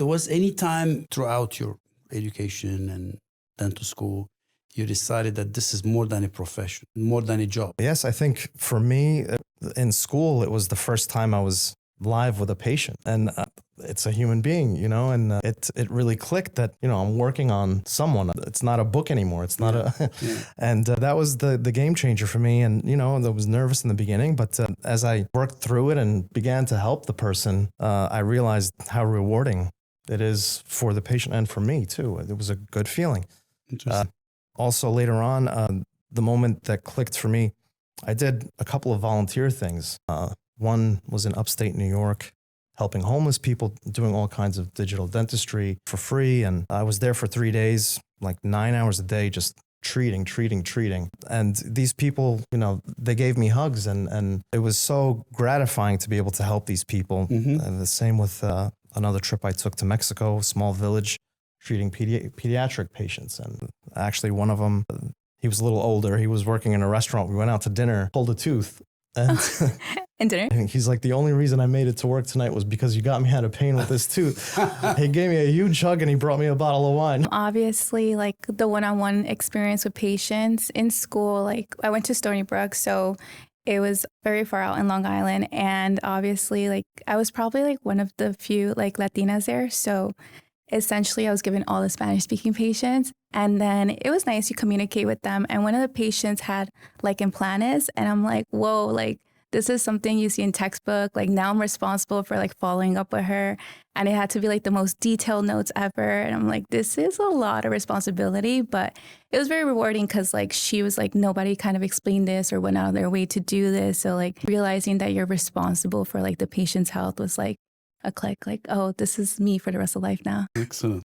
was any time throughout your education and dental school, you decided that this is more than a profession, more than a job? Yes, I think for me, in school, it was the first time I was live with a patient, and it's a human being, you know, and it really clicked that, you know, I'm working on someone. It's not a book anymore. It's not and that was the game changer for me. And, you know, I was nervous in the beginning, but as I worked through it and began to help the person, I realized how rewarding it is for the patient and for me too. It was a good feeling. Also later on, the moment that clicked for me, I did a couple of volunteer things. One was in upstate New York, helping homeless people, doing all kinds of digital dentistry for free. And I was there for 3 days, like 9 hours a day, just treating. And these people, you know, they gave me hugs, and it was so gratifying to be able to help these people. And the same with another trip I took to Mexico, a small village, treating pediatric patients. And actually one of them, he was a little older. He was working in a restaurant. We went out to dinner, pulled a tooth. And dinner? He's like, the only reason I made it to work tonight was because you got me out of pain with this tooth. He gave me a huge hug and he brought me a bottle of wine. Obviously, like the one-on-one experience with patients in school, like I went to Stony Brook, so it was very far out in Long Island. And obviously, like I was probably like one of the few like Latinas there. So essentially, I was given all the Spanish-speaking patients. And then it was nice to communicate with them. And one of the patients had like implantes. And I'm like, whoa, like this is something you see in textbook. Like now I'm responsible for like following up with her. And it had to be like the most detailed notes ever. And I'm like, this is a lot of responsibility. But it was very rewarding because like she was like, nobody kind of explained this or went out of their way to do this. So like realizing that you're responsible for like the patient's health was like a click, like, oh, this is me for the rest of life now. Excellent.